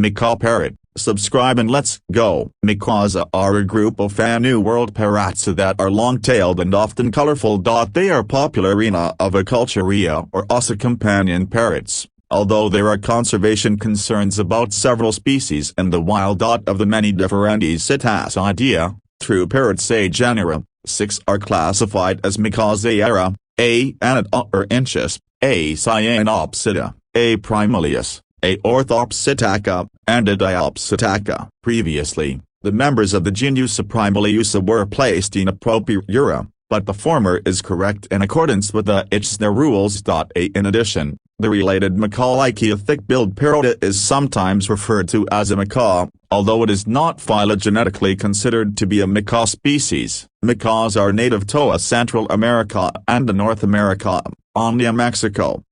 Macaw parrot. Subscribe and let's go. Macaws are a group of New World parrots that are long-tailed and often colorful. They are popular in aviculture or also companion parrots, although there are conservation concerns about several species in the wild. Of the many different Cetacea, through parrots genera, 6 are classified as macaws: A Anatopsis, A Cyanopsida, A primalius, A Orthopsittaca, and A Diopsittaca. Previously, the members of the genus Primaliusa were placed in Appropriura, but the former is correct in accordance with the ICHSNA rules. In addition, the related macaw like a thick-billed parrot is sometimes referred to as a macaw, although it is not phylogenetically considered to be a macaw species. Macaws are native to Central America and North America, Omnia Mexico,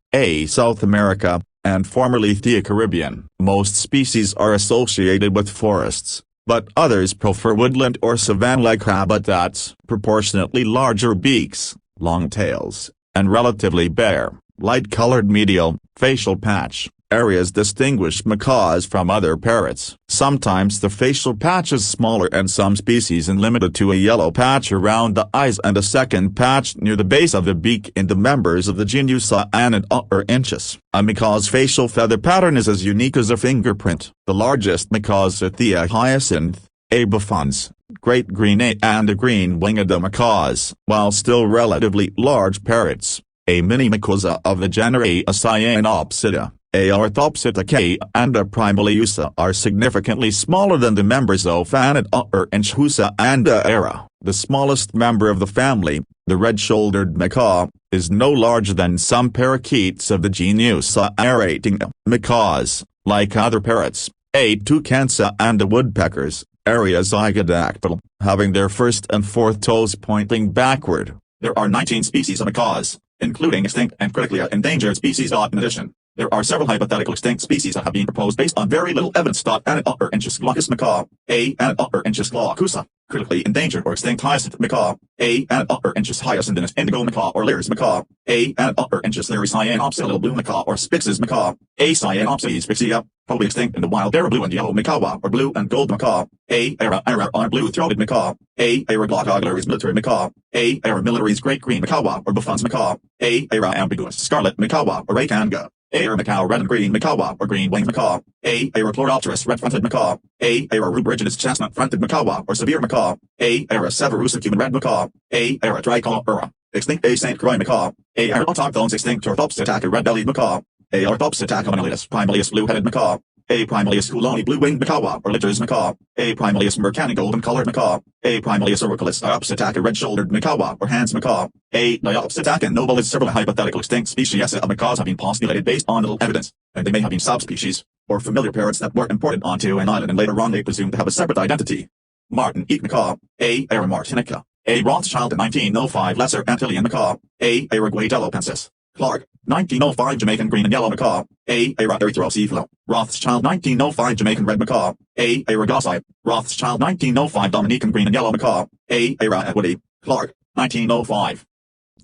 South America, and formerly the Caribbean. Most species are associated with forests, but others prefer woodland or savanna-like habitats. Proportionately larger beaks, long tails, and relatively bare, light-colored medial, facial patch areas distinguish macaws from other parrots. Sometimes the facial patch is smaller and some species and limited to a yellow patch around the eyes and a second patch near the base of the beak in the members of the genus Anatopsis. A macaw's facial feather pattern is as unique as a fingerprint. The largest macaws are the hyacinth, A bufons, great green and a green-winged macaws, while still relatively large parrots, A mini macaws of the genera Cyanopsida, A Orthopsittaca, and A primaliusa are significantly smaller than the members of Anatopsis and A. The smallest member of the family, the red-shouldered macaw, is no larger than some parakeets of the genus Aratinga. Macaws, like other parrots, A toucans and woodpeckers, are zygodactyl, having their first and fourth toes pointing backward. There are 19 species of macaws, including extinct and critically endangered species. In addition, there are several hypothetical extinct species that have been proposed based on very little evidence. Anatopsis glaucus macaw, A Anatopsis glaucusa, critically endangered or extinct hyacinth macaw, A Anatopsis hyacinthus indigo macaw or Lyris macaw, A Anatopsis Lyris cyanopsida little blue macaw or Spix's macaw, A Cyanopsis spixia, probably extinct in the wild. Era blue and yellow macaw or blue and gold macaw, A Era or blue-throated macaw, A Era glottogularis military macaw, A Era militaris great green macaw or buffons macaw, A Era ambiguous scarlet macaw or Rakanga, A Macaw red and green macaw or green-winged macaw, A Chloropteris red-fronted macaw, A rubriginous chestnut-fronted macaw or severe macaw, A severusa cumin red macaw, A tricolor, extinct A St. Croix macaw, A autochthones extinct Orthopsittaca red-bellied macaw, A Orthopsittaca monolitus primalius blue-headed macaw, A primalius couloni blue-winged macaw or litters macaw, A primalius mercani golden-colored macaw, A primalius auriculis Diopsittaca red-shouldered macaw or Hans macaw, A Diopsittaca nobilis. Several hypothetical extinct species of macaws have been postulated based on little evidence, and they may have been subspecies, or familiar parrots that were imported onto an island and later on they presumed to have a separate identity. Martin Eek macaw, A Martinica, A Rothschild 1905 Lesser Antillean macaw, A Guadeloupensis, Clark, 1905 Jamaican green and yellow macaw, A erythrocephala, Rothschild 1905 Jamaican red macaw, A Gossi, Rothschild 1905 Dominican green and yellow macaw, A Equity, Clark, 1905.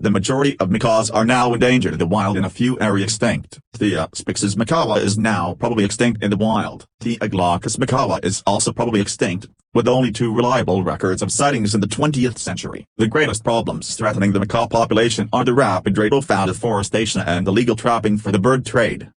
The majority of macaws are now endangered in the wild and a few are extinct. The Spix's macaw is now probably extinct in the wild. The glaucus macaw is also probably extinct, with only 2 reliable records of sightings in the 20th century. The greatest problems threatening the macaw population are the rapid rate of deforestation and illegal trapping for the bird trade.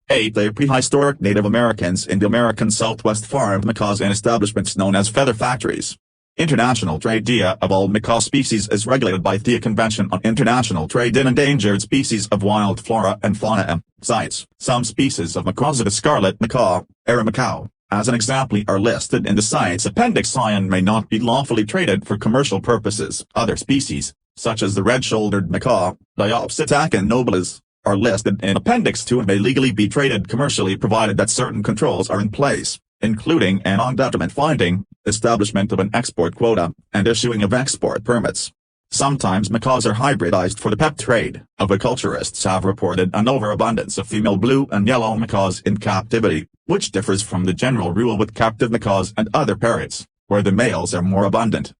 8. The prehistoric Native Americans in the American Southwest farmed macaws in establishments known as feather factories. International trade of all macaw species is regulated by the Convention on International Trade in Endangered Species of Wild Flora and Fauna. CITES. Some species of macaws of the scarlet macaw, Macaw, as an example, are listed in the CITES Appendix I and may not be lawfully traded for commercial purposes. Other species, such as the red-shouldered macaw, Diopsittaca nobilis, are listed in Appendix II and may legally be traded commercially provided that certain controls are in place, including a non-detriment finding, establishment of an export quota, and issuing of export permits. Sometimes macaws are hybridized for the pet trade. Aviculturists have reported an overabundance of female blue and yellow macaws in captivity, which differs from the general rule with captive macaws and other parrots, where the males are more abundant.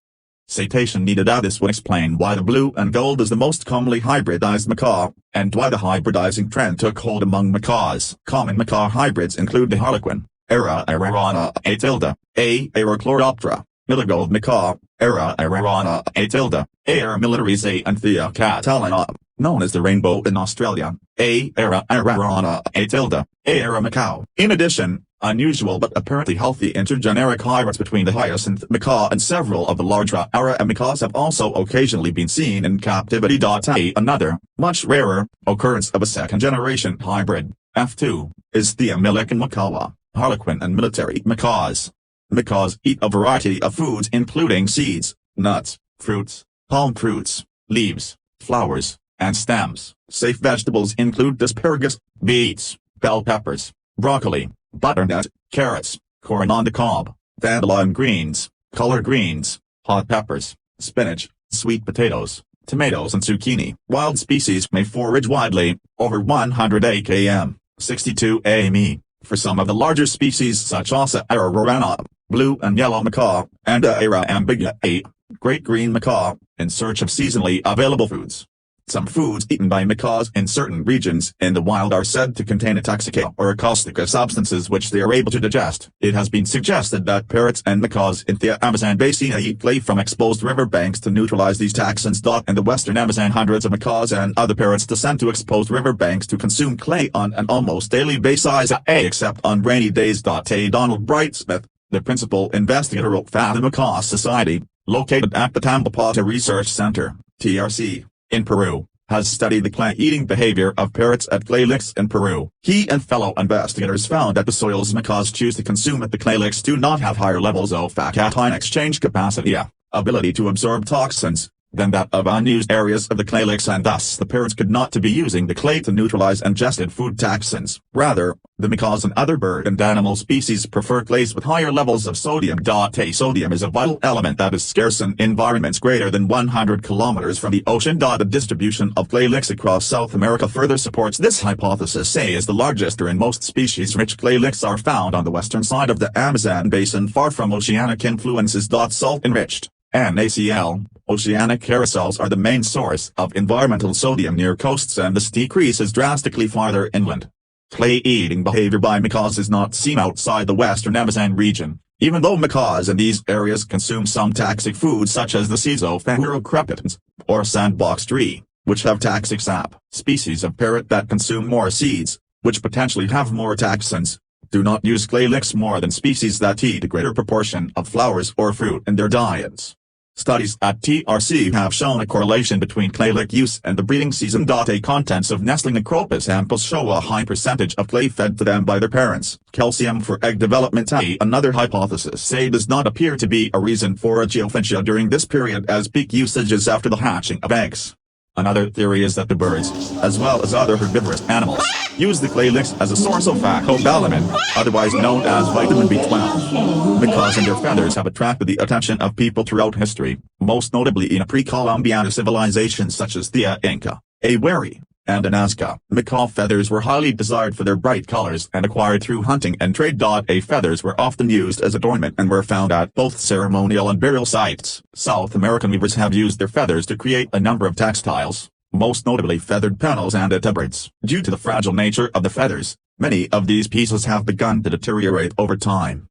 Citation needed. This would explain why the blue and gold is the most commonly hybridized macaw, and why the hybridizing trend took hold among macaws. Common macaw hybrids include the harlequin, Era Ararana A tilde, A. Aerochloroptera, Milligold Macaw, Era Ararana A tilde, Air militaris A. Anthea catalana, known as the rainbow in Australia, A. Era Ararana A tilde, Era Macaw. In addition, unusual but apparently healthy intergeneric hybrids between the hyacinth macaw and several of the larger Ara macaws have also occasionally been seen in captivity. A. Another, much rarer, occurrence of a second-generation hybrid, F2, is the American Macaw, harlequin and military macaws. Macaws eat a variety of foods including seeds, nuts, fruits, palm fruits, leaves, flowers, and stems. Safe vegetables include asparagus, beets, bell peppers, broccoli, butternut, carrots, corn on the cob, dandelion greens, collard greens, hot peppers, spinach, sweet potatoes, tomatoes and zucchini. Wild species may forage widely, over 100 km, 62 ame, for some of the larger species such as Ara rorana, blue and yellow macaw, and Ara ambigua A, great green macaw, in search of seasonally available foods. Some foods eaten by macaws in certain regions in the wild are said to contain intoxicant or caustic substances which they are able to digest. It has been suggested that parrots and macaws in the Amazon basin eat clay from exposed river banks to neutralize these toxins. In the western Amazon, hundreds of macaws and other parrots descend to exposed river banks to consume clay on an almost daily basis, except on rainy days. A. Donald Brightsmith, the principal investigator of the Macaw Society, located at the Tambopata Research Center, TRC, in Peru, has studied the clay-eating behavior of parrots at clay licks in Peru. He and fellow investigators found that the soils macaws choose to consume at the clay licks do not have higher levels of cation exchange capacity, ability to absorb toxins, than that of unused areas of the clay licks, and thus the parrots could not to be using the clay to neutralize ingested food toxins. Rather, the macaws and other bird and animal species prefer clays with higher levels of sodium. A. Sodium is a vital element that is scarce in environments greater than 100 kilometers from the ocean. The distribution of clay licks across South America further supports this hypothesis. A. Is the largest and most species-rich clay licks are found on the western side of the Amazon basin, far from oceanic influences. Salt-enriched NaCl, oceanic aerosols are the main source of environmental sodium near coasts, and this decreases drastically farther inland. Clay-eating behavior by macaws is not seen outside the western Amazon region, even though macaws in these areas consume some toxic foods such as the Schizophagorocrepitans, or sandbox tree, which have toxic sap. Species of parrot that consume more seeds, which potentially have more toxins, do not use clay licks more than species that eat a greater proportion of flowers or fruit in their diets. Studies at TRC have shown a correlation between clay lick use and the breeding season. A. Contents of nestling acropus samples show a high percentage of clay fed to them by their parents. Calcium for egg development. A. Another hypothesis. A. Does not appear to be a reason for geophagia during this period, as peak usage is after the hatching of eggs. Another theory is that the birds, as well as other herbivorous animals, use the clay licks as a source of phycobalamin, otherwise known as vitamin B12. Macaws and their feathers have attracted the attention of people throughout history, most notably in pre-Columbian civilizations such as the Inca, Awari, and Nazca. Macaw feathers were highly desired for their bright colors and acquired through hunting and trade. A. Feathers were often used as adornment and were found at both ceremonial and burial sites. South American weavers have used their feathers to create a number of textiles, most notably feathered panels and tabards. Due to the fragile nature of the feathers, many of these pieces have begun to deteriorate over time.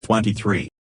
23.